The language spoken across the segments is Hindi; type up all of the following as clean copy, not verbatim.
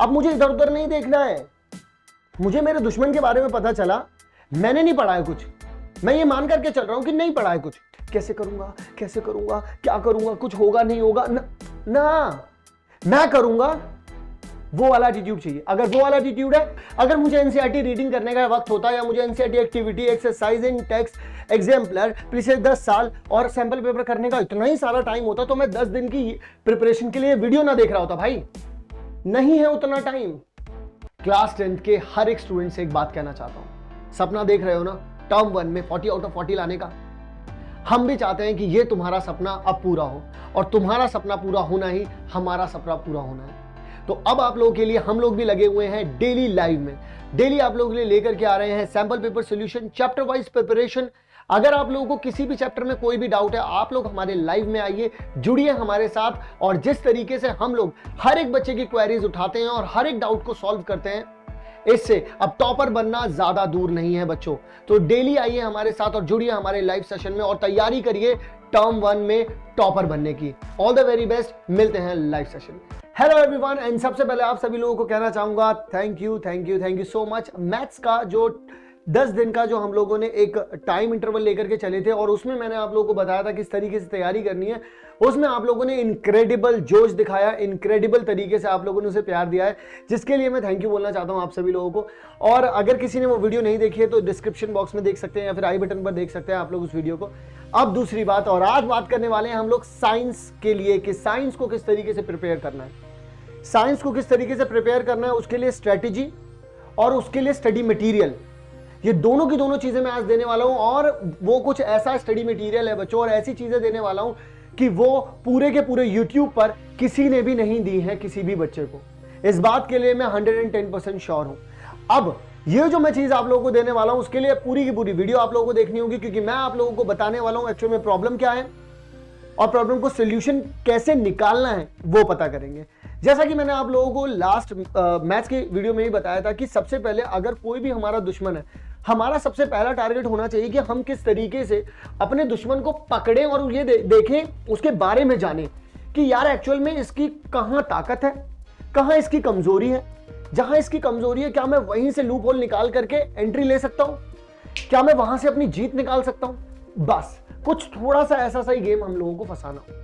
अब मुझे इधर उधर नहीं देखना है, मुझे मेरे दुश्मन के बारे में पता चला, मैंने नहीं पढ़ा है कुछ, मैं ये मान करके चल रहा हूं कि नहीं पढ़ा है कुछ, कैसे करूंगा क्या करूंगा, कुछ होगा नहीं होगा ना, मैं करूंगा, वो वाला एटीट्यूड चाहिए। अगर वो वाला एटीट्यूड है, अगर मुझे एनसीईआरटी रीडिंग करने का वक्त होता या मुझे NCERT activity exercise in text exemplar पिछले 10 साल और सैंपल पेपर करने का इतना ही सारा टाइम होता तो मैं 10 दिन की प्रिपरेशन के लिए वीडियो ना देख रहा होता। भाई नहीं है उतना टाइम। क्लास 10th के हर एक स्टूडेंट से एक बात कहना चाहता हूं, सपना देख रहे हो ना टर्म 1 में 40 आउट ऑफ 40 लाने का, हम भी चाहते हैं कि ये तुम्हारा सपना अब पूरा हो, और तुम्हारा सपना पूरा होना ही हमारा सपना पूरा होना है। तो अब आप लोगों के लिए हम लोग भी लगे हुए हैं डेली लाइव में, डेली आप लोगों के लिए लेकर के आ रहे हैं sample paper solution, chapter wise preparation. अगर आप लोगों को किसी भी चैप्टर में कोई भी डाउट है, आप लोग हमारे लाइव में आइए, जुड़िए हमारे साथ, और जिस तरीके से हम लोग हर एक बच्चे की क्वेरीज उठाते हैं और हर एक डाउट को सॉल्व करते हैं, इससे अब टॉपर बनना ज्यादा दूर नहीं है बच्चों। तो डेली आइए हमारे साथ और जुड़िए हमारे लाइव सेशन में और तैयारी करिए टर्म 1 में टॉपर बनने की। ऑल द वेरी बेस्ट, मिलते हैं लाइव सेशन में। हेलो एवरीवन, एंड सबसे पहले आप सभी लोगों को कहना चाहूंगा thank you so much. Maths का जो 10 दिन का जो हम लोगों ने एक टाइम इंटरवल लेकर के चले थे और उसमें मैंने आप लोगों को बताया था किस तरीके से तैयारी करनी है, उसमें आप लोगों ने इनक्रेडिबल जोश दिखाया, इनक्रेडिबल तरीके से आप लोगों ने उसे प्यार दिया है, जिसके लिए मैं थैंक यू बोलना चाहता हूं आप सभी लोगों को। और अगर किसी ने वो वीडियो नहीं देखी है तो डिस्क्रिप्शन बॉक्स में देख सकते हैं या फिर आई बटन पर देख सकते हैं आप लोग उस वीडियो को। अब दूसरी बात, और आज बात करने वाले हैं हम लोग साइंस के लिए कि साइंस को किस तरीके से प्रिपेयर करना है, साइंस को किस तरीके से प्रिपेयर करना है, उसके लिए स्ट्रेटेजी और उसके लिए स्टडी मटेरियल, ये दोनों की दोनों चीजें मैं आज देने वाला हूं। और वो कुछ ऐसा स्टडी मटेरियल है बच्चों और ऐसी चीजें देने वाला हूं कि वो पूरे के पूरे YouTube पर किसी ने भी नहीं दी है किसी भी बच्चे को। इस बात के लिए मैं 110% श्योर हूं। अब ये जो मैं चीज आप लोगों को देने वाला हूं उसके लिए पूरी की पूरी वीडियो आप लोगों को देखनी होगी, क्योंकि मैं आप लोगों को बताने वाला हूं एक्चुअली में प्रॉब्लम क्या है और प्रॉब्लम को सोल्यूशन कैसे निकालना है वो पता करेंगे। जैसा कि मैंने आप लोगों को लास्ट मैथ्स की वीडियो में ही बताया था कि सबसे पहले अगर कोई भी हमारा दुश्मन है, हमारा सबसे पहला टारगेट होना चाहिए कि हम किस तरीके से अपने दुश्मन को पकड़ें और ये देखें, उसके बारे में जानें कि यार एक्चुअल में इसकी कहां ताकत है, कहां इसकी कमजोरी है। जहां इसकी कमजोरी है क्या मैं वहीं से लूप होल निकाल करके एंट्री ले सकता हूं, क्या मैं वहां से अपनी जीत निकाल सकता हूं। बस कुछ थोड़ा सा ऐसा सा ही गेम हम लोगों को फंसाना हो।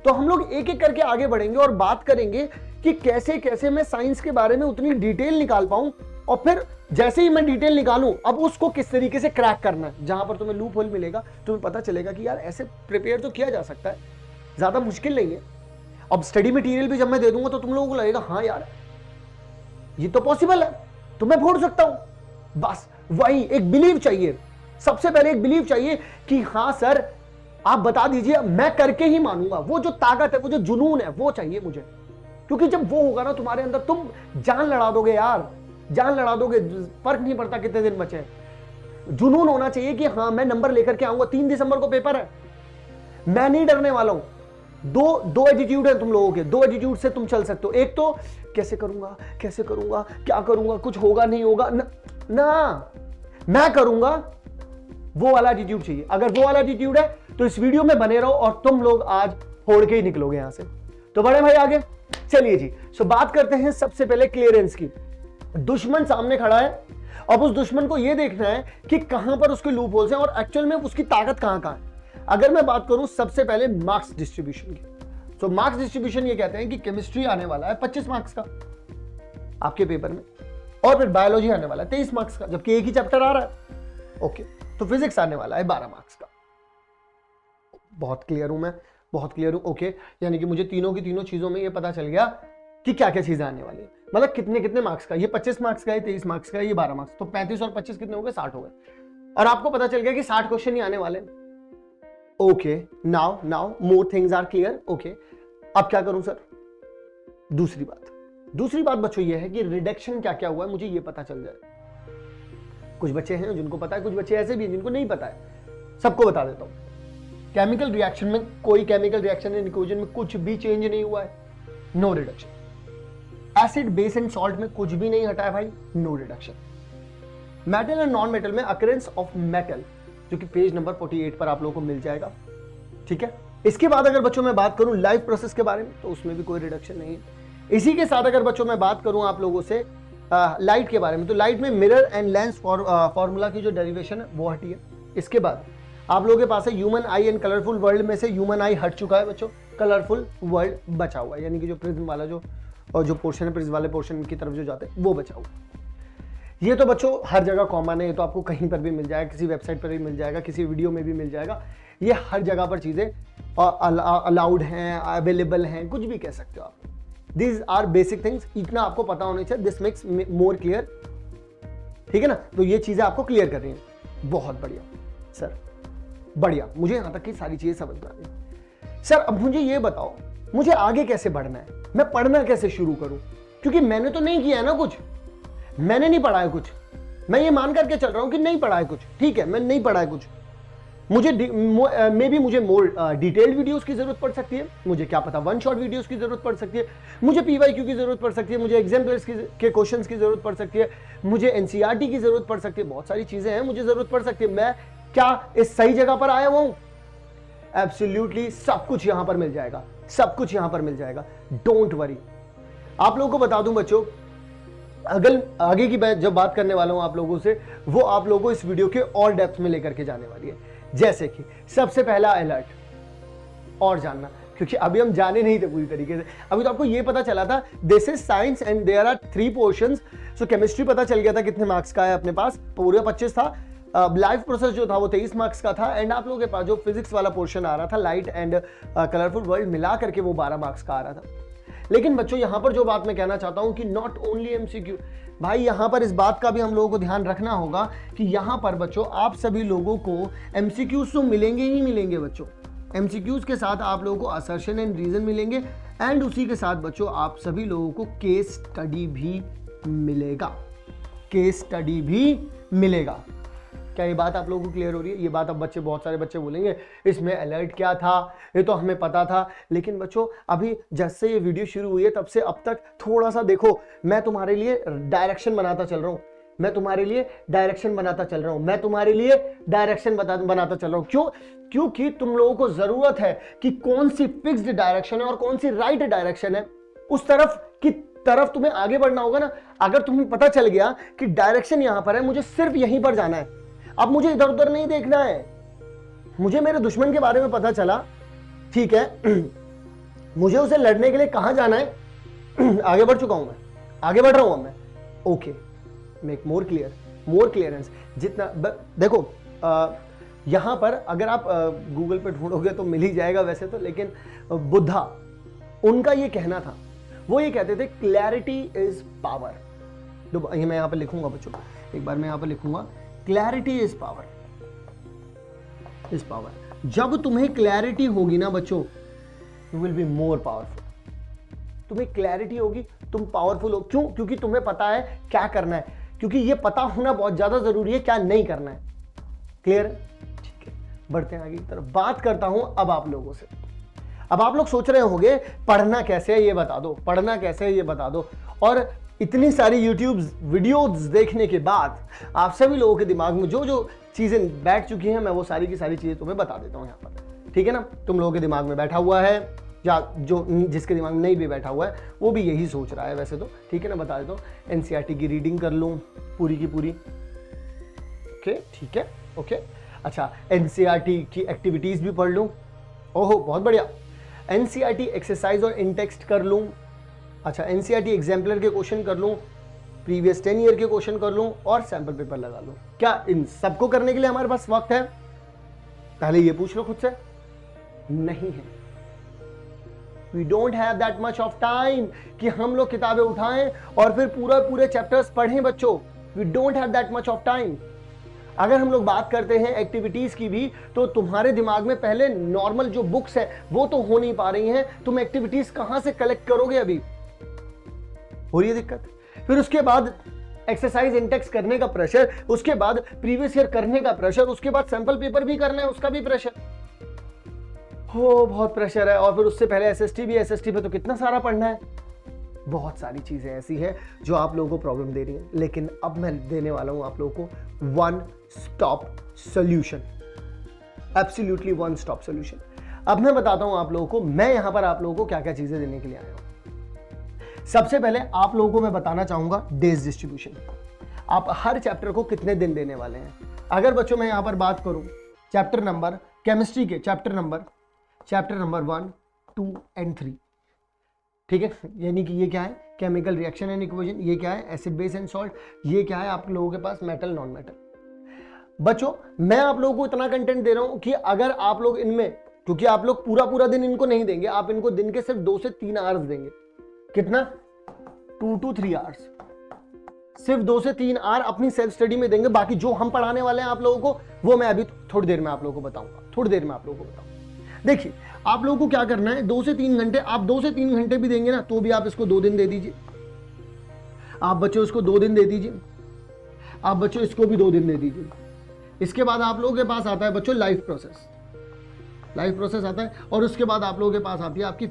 तो हम लोग एक एक करके आगे बढ़ेंगे और बात करेंगे कि कैसे कैसे मैं साइंस के बारे में उतनी डिटेल निकाल पाऊं, और फिर जैसे ही मैं डिटेल निकालूं अब उसको किस तरीके से क्रैक करना है। जहां पर तुम्हें लूप होल मिलेगा तुम्हें पता चलेगा कि यार ऐसे प्रिपेयर तो किया जा सकता है, ज्यादा मुश्किल नहीं है। अब स्टडी मटेरियल भी जब मैं दे दूंगा तो तुम लोगों को लगेगा हाँ यार ये तो पॉसिबल है, तो मैं फोड़ सकता हूं। बस वही एक बिलीव चाहिए, सबसे पहले एक बिलीव चाहिए कि हाँ सर आप बता दीजिए, मैं करके ही मानूंगा। वो जो ताकत है, वो जो जुनून है, वो चाहिए मुझे, क्योंकि जब वो होगा ना तुम्हारे अंदर, तुम जान लड़ा दोगे यार, जान लड़ा दोगे, फर्क नहीं पड़ता कितने दिन बचे हैं। जुनून होना चाहिए कि हाँ मैं नंबर लेकर के आऊंगा। 3 दिसंबर को पेपर है, मैं नहीं डरने वाला हूं। दो एटीट्यूड है तुम लोगों के, 2 एटीट्यूड से तुम चल सकते हो। एक तो कैसे करूंगा क्या करूंगा, कुछ होगा नहीं होगा ना, मैं करूंगा, वो वाला एटीट्यूड चाहिए। अगर वो वाला एटीट्यूड है तो इस वीडियो में बने रहो और तुम लोग आज फोड़ के ही निकलोगे यहां से। तो बड़े भाई आगे चलिए जी। सो बात करते हैं सबसे पहले क्लियरेंस की। दुश्मन सामने खड़ा है, अब उस दुश्मन को यह देखना है कि कहां पर उसके लूप होल्स हैं और एक्चुअल में उसकी ताकत कहां कहां है। अगर मैं बात करूं सबसे पहले मार्क्स डिस्ट्रीब्यूशन की, तो मार्क्स डिस्ट्रीब्यूशन ये कहते हैं कि केमिस्ट्री आने वाला है 25 मार्क्स का आपके पेपर में, और फिर बायोलॉजी आने वाला है 23 मार्क्स का, जबकि एक ही चैप्टर आ रहा है। ओके, तो फिजिक्स आने वाला है 12 मार्क्स का। बहुत क्लियर हूं मैं, बहुत क्लियर हूं। ओके, यानी कि मुझे तीनों की तीनों चीजों में ये पता चल गया कि क्या क्या चीजें आने वाली है, मतलब कितने कितने मार्क्स का। ये 25 मार्क्स का है, 23 मार्क्स का है, ये 12 मार्क्स, तो 35 और 25 कितने हो गए, 60 हो गए। और आपको पता चल गया कि 60 क्वेश्चन ही आने वाले। Okay, now more things are clear. Okay, अब क्या करूं सर। दूसरी बात बच्चों ये है कि रिडक्शन क्या क्या हुआ है मुझे ये पता चल जाए। कुछ बच्चे हैं जिनको पता है, कुछ बच्चे ऐसे भी हैं जिनको नहीं पता है। सबको बता देता हूं, केमिकल रिएक्शन में कोई केमिकल रिएक्शन इन इक्वेशन में कुछ भी चेंज नहीं हुआ है, no reduction. Acid base and salt में कुछ भी नहीं हटा है भाई, no reduction. Metal and non metal में अकरेंस ऑफ मेटल, जो कि पेज नंबर 48 पर आप लोगों को मिल जाएगा। ठीक है, इसके बाद अगर बच्चों में बात करूं लाइफ प्रोसेस के बारे में, तो उसमें भी कोई रिडक्शन नहीं है। इसी के साथ अगर बच्चों मैं बात करूं आप लोगों से लाइट के बारे में, तो लाइट में मिरर एंड लेंस फॉर्मूला की जो डेरिवेशन है वो हटी है। इसके बाद आप लोगों के पास है human I and colourful world में से ह्यूमन आई हट चुका है बच्चों, कलरफुल वर्ल्ड बचा हुआ है, यानी कि जो प्रिज्म वाला जो पोर्शन है, प्रिज्म वाले पोर्शन की तरफ जो जाते हैं वो बचा हुआ है। ये तो बच्चों हर जगह कॉमन है, ये तो आपको कहीं पर भी मिल जाएगा, किसी वेबसाइट पर भी मिल जाएगा, किसी वीडियो में भी मिल जाएगा। ये हर जगह पर चीजें अलाउड हैं, अवेलेबल हैं, कुछ भी कह सकते हो आप। दीज आर बेसिक थिंग्स, इतना आपको पता होना चाहिए। दिस मेक्स मोर क्लियर, ठीक है ना। तो ये चीजें आपको क्लियर कर रही हैं, बहुत बढ़िया सर, बढ़िया। मुझे यहां तक की सारी चीजें समझ में आ गई। सर अब मुझे ये बताओ, मुझे आगे कैसे बढ़ना है, मैं पढ़ना कैसे शुरू करूं? क्योंकि मैंने तो नहीं किया है ना कुछ, मैंने नहीं पढ़ा है कुछ, मैं ये मान करके चल रहा हूं कि नहीं पढ़ा है कुछ, ठीक है, मैंने नहीं पढ़ा है कुछ। मुझे मुझे मोर डिटेल्ड वीडियोस की जरूरत पड़ सकती है, मुझे क्या पता वन शॉट वीडियोस की जरूरत पड़ सकती है, मुझे पीवाईक्यू की जरूरत पड़ सकती है, मुझे एग्जाम्पल्स के क्वेश्चंस की जरूरत पड़ सकती है, मुझे एनसीईआरटी की जरूरत पड़ सकती है, बहुत सारी चीजें हैं मुझे जरूरत पड़ सकती है। मैं क्या इस सही जगह पर आया हुआ हूं? एब्सोल्युटली सब कुछ यहां पर मिल जाएगा, सब कुछ यहां पर मिल जाएगा, डोंट वरी। आप लोगों को बता दूं बच्चों, अगर आगे की मैं जब बात करने वाला हूं आप लोगों से, वो आप लोगों को इस वीडियो के और डेप्थ में लेकर के जाने वाली है। जैसे कि सबसे पहला अलर्ट और जानना, क्योंकि अभी हम जाने नहीं थे पूरी तरीके से, अभी तो आपको ये पता चला था this is science and there are 3 portions. So chemistry पता चल गया था कितने मार्क्स का है अपने पास, पूरे 25 था। लाइफ प्रोसेस जो था वो 23 मार्क्स का था, एंड आप लोगों के पास जो फिजिक्स वाला पोर्शन आ रहा था, लाइट एंड कलरफुल वर्ल्ड मिला करके वो 12 मार्क्स का आ रहा था। लेकिन बच्चों यहां पर जो बात मैं कहना चाहता हूं कि नॉट ओनली एमसीक्यू, भाई यहां पर इस बात का भी हम लोगों को ध्यान रखना होगा कि यहां पर बच्चों आप सभी लोगों को एमसीक्यूज तो मिलेंगे ही मिलेंगे बच्चों। एमसीक्यूज के साथ आप लोगों को असर्शन एंड रीजन मिलेंगे, एंड उसी के साथ बच्चों आप सभी लोगों को केस स्टडी भी मिलेगा, केस स्टडी भी मिलेगा। क्या ये बात आप लोगों को क्लियर हो रही है? ये बात अब बच्चे, बहुत सारे बच्चे बोलेंगे इसमें अलर्ट क्या था, ये तो हमें पता था। लेकिन बच्चों अभी जब से ये वीडियो शुरू हुई है तब से अब तक थोड़ा सा देखो, मैं तुम्हारे लिए डायरेक्शन बनाता चल रहा हूं, मैं तुम्हारे लिए डायरेक्शन बनाता चल रहा हूं, मैं तुम्हारे लिए डायरेक्शन बनाता चल रहा हूं। क्यों? क्योंकि तुम लोगों को जरूरत है कि कौन सी फिक्स्ड डायरेक्शन है और कौन सी राइट डायरेक्शन है, उस तरफ तुम्हें आगे बढ़ना होगा ना। अगर तुम्हें पता चल गया कि डायरेक्शन यहां पर है, मुझे सिर्फ यहीं पर जाना है, अब मुझे इधर उधर नहीं देखना है, मुझे मेरे दुश्मन के बारे में पता चला, ठीक है, मुझे उसे लड़ने के लिए कहां जाना है, आगे बढ़ चुका हूं मैं, आगे बढ़ रहा हूं मैं, ओके, मेक मोर क्लियरेंस। जितना देखो यहां पर अगर आप गूगल पे ढूंढोगे तो मिल ही जाएगा वैसे तो, लेकिन बुद्धा, उनका ये कहना था, वो ये कहते थे क्लैरिटी इज पावर। तो ये मैं यहां पर लिखूंगा बच्चों, एक बार मैं यहां पर लिखूंगा, clarity is power, is power. जब तुम्हें क्लैरिटी होगी ना बच्चों, you will be more powerful. तुम्हें क्लैरिटी होगी, तुम पावरफुल हो। क्यों? क्योंकि तुम्हें पता है क्या करना है, क्योंकि ये पता होना बहुत ज्यादा जरूरी है क्या नहीं करना है। क्लियर? ठीक है, बढ़ते हैं आगे की तरफ। बात करता हूं अब आप लोगों से। अब आप लोग सोच रहे होंगे पढ़ना कैसे है ये बता दो, पढ़ना कैसे है ये बता दो। और इतनी सारी यूट्यूब वीडियोस देखने के बाद आप सभी लोगों के दिमाग में जो जो चीजें बैठ चुकी हैं, मैं वो सारी की सारी चीजें तुम्हें बता देता हूं यहाँ पर, ठीक है ना। तुम लोगों के दिमाग में बैठा हुआ है, या जो जिसके दिमाग में नहीं भी बैठा हुआ है वो भी यही सोच रहा है वैसे तो, ठीक है ना। बता देता हूँ, एनसीईआरटी की रीडिंग कर लूँ पूरी की पूरी, ओके, ठीक है, ओके। अच्छा, एनसीईआरटी की एक्टिविटीज भी पढ़ लूँ, ओहो बहुत बढ़िया। एनसीईआरटी एक्सरसाइज और इंटेक्स्ट कर लूँ। अच्छा, एनसीईआरटी एग्जाम्पलर के क्वेश्चन कर लूँ, प्रीवियस 10 ईयर के क्वेश्चन कर लूँ, और सैंपल पेपर लगा लूँ। क्या इन सबको करने के लिए हमारे पास वक्त है? पहले ये पूछ लो खुद से, नहीं है। We don't have that much of time कि हम लोग किताबें उठाएं और फिर पूरे चैप्टर्स पढ़ें बच्चों। We don't have that much of time। अगर हम लोग बात करते हैं एक्टिविटीज की भी, तो तुम्हारे दिमाग में पहले नॉर्मल जो बुक्स है वो तो हो नहीं पा रही हैं, तुम एक्टिविटीज कहां से कलेक्ट करोगे? अभी हो रही है दिक्कत। फिर उसके बाद एक्सरसाइज इंटेक्स करने का प्रेशर, उसके बाद प्रीवियस ईयर करने का प्रेशर, उसके बाद सैंपल पेपर भी करना है, उसका भी प्रेशर हो, बहुत प्रेशर है। और फिर उससे पहले एसएसटी भी, एसएसटी पे तो कितना सारा पढ़ना है। बहुत सारी चीजें ऐसी हैं जो आप लोगों को प्रॉब्लम दे रही हैं, लेकिन अब मैं देने वाला हूं आप लोगों को one stop solution, absolutely one stop solution. अब मैं बताता हूं आप लोगों को, मैं यहां पर आप लोगों को क्या क्या चीजें देने के लिए आया हूं। सबसे पहले आप लोगों को मैं बताना चाहूंगा डेज डिस्ट्रीब्यूशन। आप हर चैप्टर को कितने दिन देने वाले हैं। अगर बच्चों मैं यहां पर बात करूं चैप्टर नंबर केमिस्ट्री के चैप्टर नंबर 1, 2 एंड 3, ठीक है, यानी कि ये क्या है केमिकल रिएक्शन एंड इक्वेशन, ये क्या है एसिड बेस एंड सॉल्ट, ये क्या है आप लोगों के पास मेटल नॉन मेटल। बच्चों मैं आप लोगों को इतना कंटेंट दे रहा हूं कि अगर आप लोग इनमें, क्योंकि आप लोग पूरा दिन इनको नहीं देंगे, आप इनको दिन के सिर्फ 2 से 3 आवर्स देंगे। कितना 2 to 3 आवर्स, सिर्फ 2 से 3 आवर अपनी सेल्फ स्टडी में देंगे। बाकी जो हम पढ़ाने वाले हैं आप लोगों को वो मैं अभी थोड़ी देर में आप लोगों को बताऊंगा, थोड़ी देर में आप लोगों को बताऊंगा। देखिए आप लोगों को क्या करना है, 2 से 3 घंटे, आप 2 से 3 घंटे भी देंगे ना तो भी आप इसको 2 दिन दे दीजिए। आप बच्चों इसको 2 दिन दे दीजिए, आप बच्चों इसको भी 2 दिन दे दीजिए। इसके बाद आप लोगों के पास आता है बच्चों लाइफ प्रोसेस आता है, और उसके बाद आप लोगों के पास आती है आपकी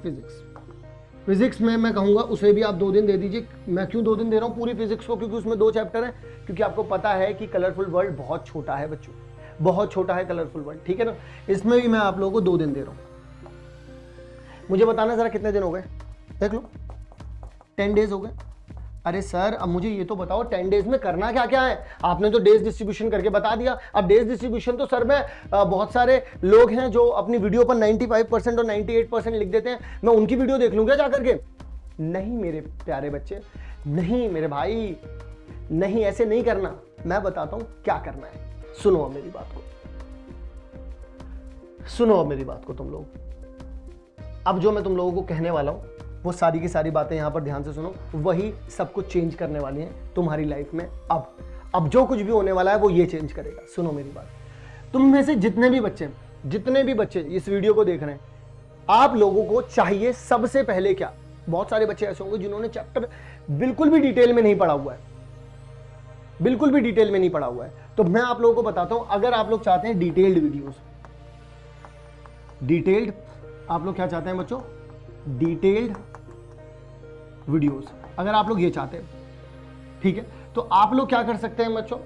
फिजिक्स में मैं कहूंगा उसे भी आप 2 दिन दे दीजिए। मैं क्यों 2 दिन दे रहा हूं पूरी फिजिक्स को, क्योंकि उसमें 2 चैप्टर है, क्योंकि आपको पता है कि कलरफुल वर्ल्ड बहुत छोटा है बच्चों, बहुत छोटा है कलरफुल वर्ल्ड, ठीक है ना। इसमें भी मैं आप लोगों को 2 दिन दे रहा हूं। मुझे बताना जरा कितने दिन हो गए, देख लो 10 डेज हो गए। अरे सर अब मुझे ये तो बताओ 10 डेज में करना क्या क्या है। आपने तो डेज डिस्ट्रीब्यूशन करके बता दिया। अब डेज डिस्ट्रीब्यूशन तो सर मैं बहुत सारे लोग हैं जो अपनी वीडियो पर 95% और 98% लिख देते हैं, मैं उनकी वीडियो देख लूंगा जा करके। नहीं मेरे प्यारे बच्चे, नहीं मेरे भाई, नहीं ऐसे नहीं करना। मैं बताता हूं क्या करना है। सुनो अब मेरी बात को, सुनो अब मेरी बात को तुम लोग। अब जो मैं तुम लोगों को कहने वाला हूं वो सारी की सारी बातें यहां पर ध्यान से सुनो, वही सब कुछ चेंज करने वाली हैं तुम्हारी लाइफ में। अब जो कुछ भी होने वाला है वो ये चेंज करेगा। सुनो मेरी बात, तुम में से जितने भी बच्चे इस वीडियो को देख रहे हैं, आप लोगों को चाहिए सबसे पहले क्या, बहुत सारे बच्चे ऐसे होंगे जिन्होंने चैप्टर बिल्कुल भी डिटेल में नहीं पढ़ा हुआ है, बिल्कुल भी डिटेल में नहीं पढ़ा हुआ है। तो मैं आप लोगों को बताता हूं, अगर आप लोग चाहते हैं डिटेल्ड वीडियोस, डिटेल्ड, आप लोग क्या चाहते हैं बच्चों, डिटेल्ड वीडियोस, अगर आप लोग ये चाहते हैं, ठीक है, तो आप लोग क्या कर सकते हैं बच्चों,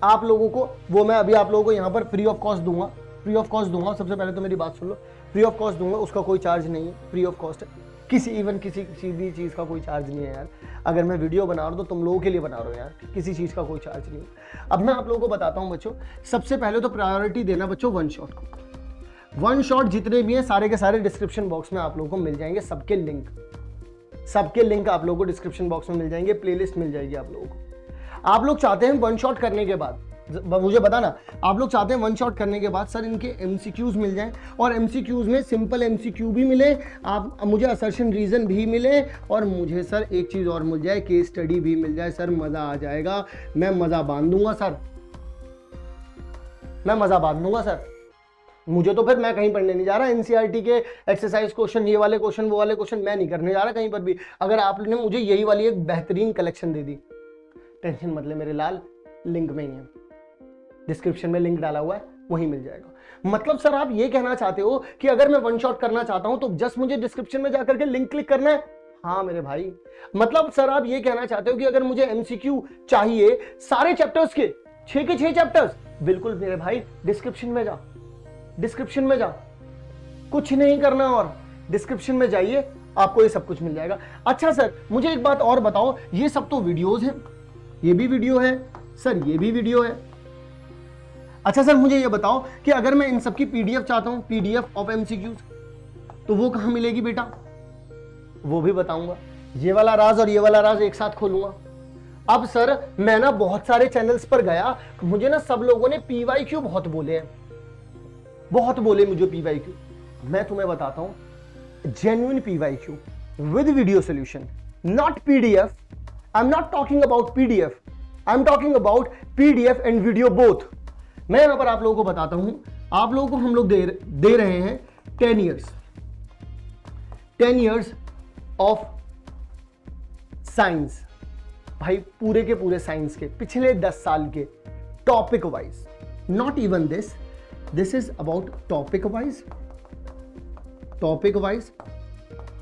आप लोगों को वो मैं अभी आप लोगों को यहां पर फ्री ऑफ कॉस्ट दूंगा, फ्री ऑफ कॉस्ट दूंगा। सबसे पहले तो मेरी बात सुन लो, फ्री ऑफ कॉस्ट दूंगा, उसका कोई चार्ज नहीं है, फ्री ऑफ कॉस्ट है। किसी भी चीज का कोई चार्ज नहीं है यार। अगर मैं वीडियो बना रहा हूं तो तुम लोगों के लिए बना रहा हूं यार, किसी चीज का कोई चार्ज नहीं है। अब मैं आप लोगों को बताता हूं बच्चों, सबसे पहले तो प्रायोरिटी देना बच्चों वन शॉट को। वन शॉट जितने भी हैं सारे के सारे डिस्क्रिप्शन बॉक्स में आप लोगों को मिल जाएंगे, सबके लिंक आप लोगों को डिस्क्रिप्शन बॉक्स में मिल जाएंगे, प्लेलिस्ट मिल जाएगी आप लोगों को। आप लोग चाहते हैं वन शॉट करने के बाद, मुझे बताना, आप लोग चाहते हैं वन शॉट करने के बाद सर इनके एमसीक्यूज मिल जाएं, और एमसीक्यूज में सिंपल एमसीक्यू भी मिले, आप मुझे असर्शन रीजन भी मिले, और मुझे सर एक चीज और मिल जाए, केस स्टडी भी मिल जाए। सर मजा आ जाएगा, मैं मजा बांध दूंगा सर, मैं मजा बांध दूंगा सर। मुझे तो फिर मैं कहीं पढ़ने नहीं जा रहा, एनसीईआरटी के एक्सरसाइज क्वेश्चन, ये वाले क्वेश्चन, वो वाले क्वेश्चन मैं नहीं करने जा रहा कहीं पर भी। अगर आपने मुझे यही वाली एक बेहतरीन कलेक्शन दे दी, टेंशन मत ले मेरे लाल, लिंक में ही है, डिस्क्रिप्शन में लिंक डाला हुआ है, वहीं मिल जाएगा। मतलब सर आप ये कहना चाहते हो कि अगर मैं वन शॉट करना चाहता हूं तो जस्ट मुझे डिस्क्रिप्शन में जाकर के लिंक क्लिक करना है? हाँ मेरे भाई, मतलब सर आप ये कहना चाहते हो कि अगर मुझे एमसीक्यू चाहिए सारे चैप्टर्स के, 6 के 6 चैप्टर्स, बिल्कुल मेरे भाई डिस्क्रिप्शन में जा, डिस्क्रिप्शन में जा, कुछ नहीं करना और डिस्क्रिप्शन में जाइए, आपको ये सब कुछ मिल जाएगा। अच्छा सर मुझे एक बात और बताओ, ये सब तो वीडियोस हैं, ये भी वीडियो है सर, ये भी वीडियो है। अच्छा सर मुझे ये बताओ कि अगर मैं इन सब की पीडीएफ चाहता हूं, पीडीएफ ऑफ एमसीक्यूज, तो वो कहां मिलेगी बेटा? वो भी बताऊंगा। ये वाला राज और ये वाला राज एक साथ खोलूंगा। अब सर मैं ना बहुत सारे चैनल्स पर गया, मुझे ना सब लोगों ने पीवाईक्यू बहुत बोले हैं, बहुत बोले मुझे पीवाईक्यू। मैं तुम्हें बताता हूं genuine PYQ with video solution, not PDF. I am not talking about PDF, I am talking about PDF and video both. मैं यहां पर आप लोगों को बताता हूं, आप लोगों को हम लोग दे रहे हैं 10 years ऑफ साइंस, भाई पूरे के पूरे साइंस के पिछले 10 साल के topic wise, not even this is about topic wise,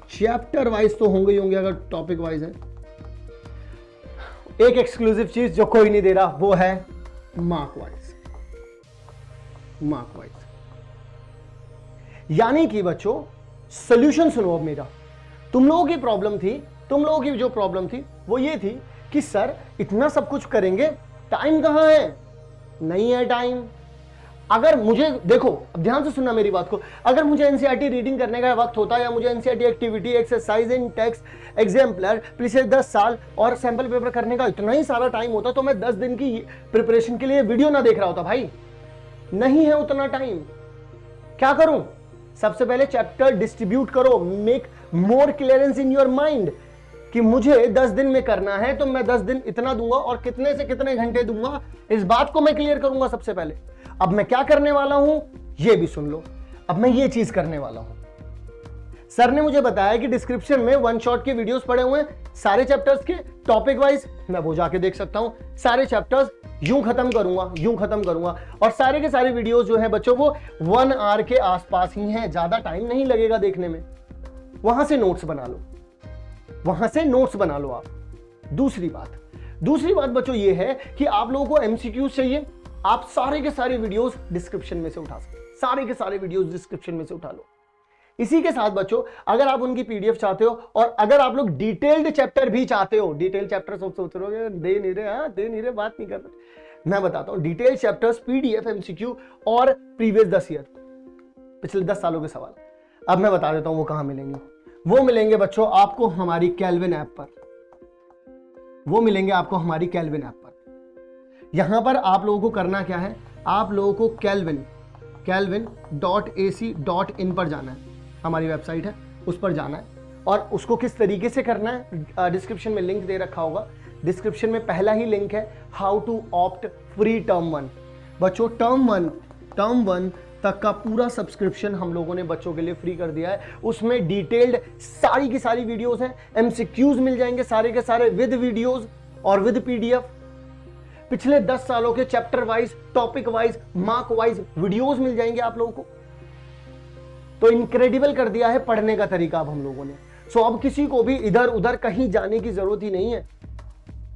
chapter wise तो होंगे ही होंगे अगर टॉपिक वाइज है। एक एक्सक्लूसिव चीज जो कोई नहीं दे रहा वो है मार्क वाइज, यानी कि बच्चों सॉल्यूशन सुनो अब मेरा। तुम लोगों की प्रॉब्लम थी तुम लोगों की जो प्रॉब्लम थी वो ये थी कि सर इतना सब कुछ करेंगे, टाइम कहां है, नहीं है टाइम। अगर मुझे देखो, अब ध्यान से सुनना मेरी बात को, अगर मुझे एनसीईआरटी रीडिंग करने का वक्त होता या मुझे NCERT activity, exercise in text, exemplar, पिछले 10 साल और सैंपल पेपर करने का इतना ही सारा टाइम होता तो मैं 10 दिन की प्रिपरेशन के लिए वीडियो ना देख रहा होता। भाई नहीं है उतना टाइम, क्या करूं? सबसे पहले चैप्टर डिस्ट्रीब्यूट करो, make more clearance in your mind कि मुझे 10 दिन में करना है तो मैं 10 दिन इतना दूंगा और कितने से कितने घंटे दूंगा, इस बात को मैं क्लियर करूंगा सबसे पहले। अब मैं क्या करने वाला हूं ये भी सुन लो। अब मैं ये चीज करने वाला हूं, सर ने मुझे बताया कि डिस्क्रिप्शन में वन शॉट के वीडियोस पड़े हुए हैं सारे चैप्टर्स के टॉपिक वाइज, मैं वो जाके देख सकता हूं। सारे चैप्टर्स यूं खत्म करूंगा और सारे के सारे वीडियोस जो हैं बच्चों वो 1 आवर के आसपास ही हैं, ज्यादा टाइम नहीं लगेगा देखने में। वहां से नोट्स बना लो, आप। दूसरी बात बच्चों ये है कि आप लोगों को एमसीक्यूज चाहिए, आप सारे के सारे वीडियोस डिस्क्रिप्शन में से उठा सकते, सारे के सारे वीडियोस डिस्क्रिप्शन में से उठा लो। इसी के साथ बच्चों अगर आप उनकी पीडीएफ चाहते हो और अगर आप लोग डिटेल्ड चैप्टर भी चाहते हो, डिटेल्ड चैप्टर सोच रहे दे नहीं रहे, बात नहीं कर रहे, मैं बताता हूं। डिटेल्ड चैप्टर्स, पीडीएफ, एमसीक्यू और प्रीवियस 10 ईयर, पिछले 10 सालों के सवाल, अब मैं बता देता हूं वो कहां मिलेंगे। वो मिलेंगे बच्चों आपको हमारी कैल्विन ऐप पर, यहां पर आप लोगों को करना क्या है, आप लोगों को calvin.ac.in पर जाना है, हमारी वेबसाइट है उस पर जाना है। और उसको किस तरीके से करना है, डिस्क्रिप्शन में लिंक दे रखा होगा। डिस्क्रिप्शन में पहला ही लिंक है how to opt free term 1। बच्चों टर्म 1 तक का पूरा सब्सक्रिप्शन हम लोगों ने बच्चों के लिए फ्री कर दिया है। उसमें डिटेल्ड सारी की सारी वीडियोस हैं, एमसीक्यूज मिल जाएंगे सारे के सारे विद वीडियोस और विद पीडीएफ। पिछले 10 सालों के chapter wise, topic wise, mark wise videos मिल जाएंगे आप लोगों को। तो इनक्रेडिबल कर दिया है पढ़ने का तरीका अब हम लोगों ने। सो अब किसी को भी इधर उधर कहीं जाने की जरूरत ही नहीं है।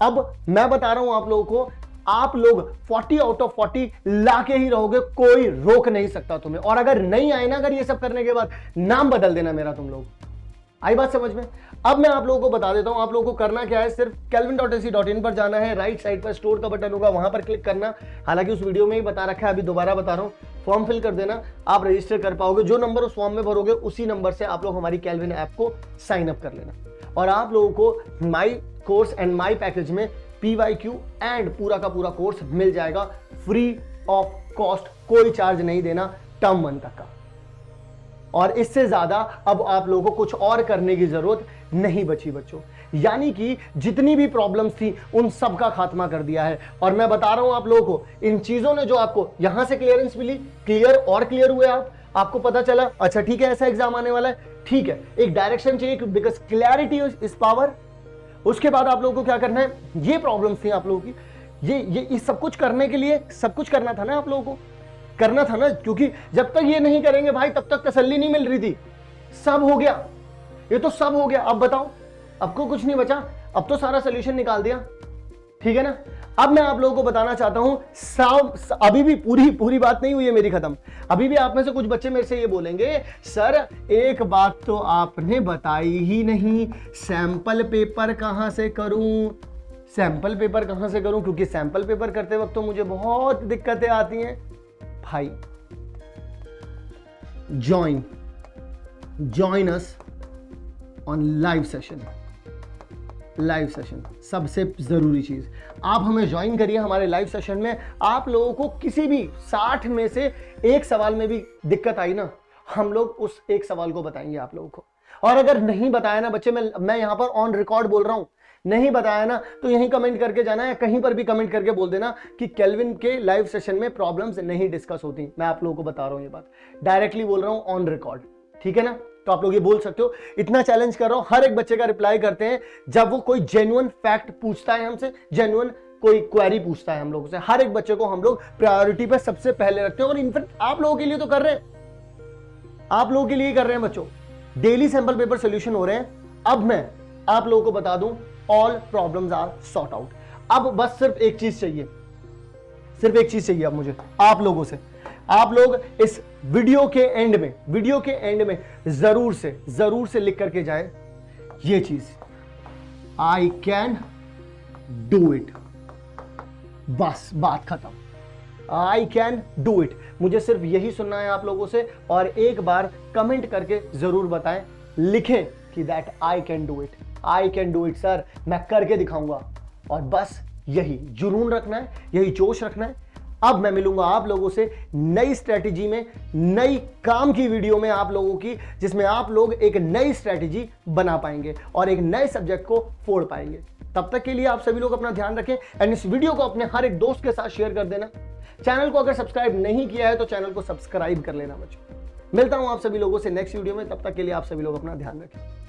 अब मैं बता रहा हूं आप लोगों को, आप लोग 40 आउट ऑफ 40 लाके ही रहोगे, कोई रोक नहीं सकता तुम्हें। और अगर नहीं आए ना, अगर ये सब करने के बाद, नाम बदल देना मेरा तुम लोग। आई बात समझ में? अब मैं आप लोगों को बता देता हूं आप लोगों को करना क्या है। सिर्फ calvin.ac.in पर जाना है, राइट साइड पर स्टोर का बटन होगा, वहां पर क्लिक करना। हालांकि उस वीडियो में ही बता रखा है, अभी दोबारा बता रहा हूं। फॉर्म फिल कर देना, आप रजिस्टर कर पाओगे। जो नंबर उस फॉर्म में भरोगे उसी नंबर से आप लोग हमारी कैल्विन ऐप को साइन अप कर लेना। और आप लोगों को my course and my package में PYQ एंड पूरा का पूरा कोर्स मिल जाएगा फ्री ऑफ कॉस्ट, कोई चार्ज नहीं देना टर्म 1 तक का। और इससे ज्यादा अब आप लोगों को कुछ और करने की जरूरत नहीं बची बच्चों। यानी कि जितनी भी प्रॉब्लम्स थी उन सब का खात्मा कर दिया है। और मैं बता रहा हूं आप लोगों को, इन चीजों ने जो आपको यहां से क्लियरेंस मिली, क्लियर हुए आपको पता चला, अच्छा ठीक है ऐसा एग्जाम आने वाला है, ठीक है, एक डायरेक्शन चाहिए बिकॉज क्लैरिटी इज पावर। उसके बाद आप लोगों को क्या करना है, ये प्रॉब्लम्स थी आप लोगों की, ये सब कुछ करने के लिए सब कुछ करना था ना, आप लोगों को करना था ना। क्योंकि जब तक ये नहीं करेंगे भाई तब तक तसल्ली नहीं मिल रही थी। सब हो गया, ये तो सब हो गया। अब बताओ, अब को कुछ नहीं बचा, अब तो सारा सोल्यूशन निकाल दिया, ठीक है ना। अब मैं आप लोगों को बताना चाहता हूं, अभी भी पूरी बात नहीं हुई है मेरी खत्म। अभी भी आप में से कुछ बच्चे मेरे से ये बोलेंगे, सर एक बात तो आपने बताई ही नहीं, सैंपल पेपर कहां से करूं, क्योंकि सैंपल पेपर करते वक्त तो मुझे बहुत दिक्कतें आती हैं। भाई join us on live session, सबसे जरूरी चीज, आप हमें ज्वाइन करिए हमारे लाइव सेशन में। आप लोगों को किसी भी 60 में से एक सवाल में भी दिक्कत आई ना, हम लोग उस एक सवाल को बताएंगे आप लोगों को। और अगर नहीं बताया ना बच्चे, मैं यहां पर ऑन रिकॉर्ड बोल रहा हूं, नहीं बताया ना तो यहीं कमेंट करके जाना है, कहीं पर भी कमेंट करके बोल देना कि कैल्विन के लाइव सेशन में प्रॉब्लम्स नहीं डिस्कस होती। मैं आप लोगों को बता रहा हूं, ये बात डायरेक्टली बोल रहा हूं ऑन रिकॉर्ड, ठीक है ना। तो आप लोग ये बोल सकते हो, इतना चैलेंज कर रहा हूं। हर एक बच्चे का रिप्लाई करते हैं जब वो कोई जेन्युइन फैक्ट पूछता है हमसे, जेन्युइन कोई क्वेरी पूछता है हम लोगों से। हर एक बच्चे को हम लोग प्रायोरिटी पे सबसे पहले रखते हैं। और इनफैक्ट आप लोगों के लिए तो कर रहे हैं, आप लोगों के लिए कर रहे हैं बच्चों। डेली सैंपल पेपर सोल्यूशन हो रहे हैं। अब मैं आप लोगों को बता दूं, all problems are sorted out. अब बस सिर्फ एक चीज चाहिए अब मुझे आप लोगों से, आप लोग इस वीडियो के एंड में जरूर से लिख करके जाएं ये चीज, आई कैन डू इट। बस बात खत्म। I can do it. मुझे सिर्फ यही सुनना है आप लोगों से, और एक बार कमेंट करके जरूर बताएं, लिखें कि that I can do it. I can do it sir, मैं करके दिखाऊंगा। और बस यही जुनून रखना है, यही जोश रखना है। अब मैं मिलूंगा आप लोगों से नई स्ट्रेटेजी में, नई काम की वीडियो में आप लोगों की, जिसमें आप लोग एक नई स्ट्रेटेजी बना पाएंगे और एक नए सब्जेक्ट को फोड़ पाएंगे। तब तक के लिए आप सभी लोग अपना ध्यान रखें एंड इस वीडियो को अपने हर एक दोस्त के साथ शेयर कर देना। चैनल को अगर सब्सक्राइब नहीं किया है तो चैनल को सब्सक्राइब कर लेना बच्चों। मिलता हूं आप सभी लोगों से नेक्स्ट वीडियो में, तब तक के लिए आप सभी लोग अपना ध्यान रखें।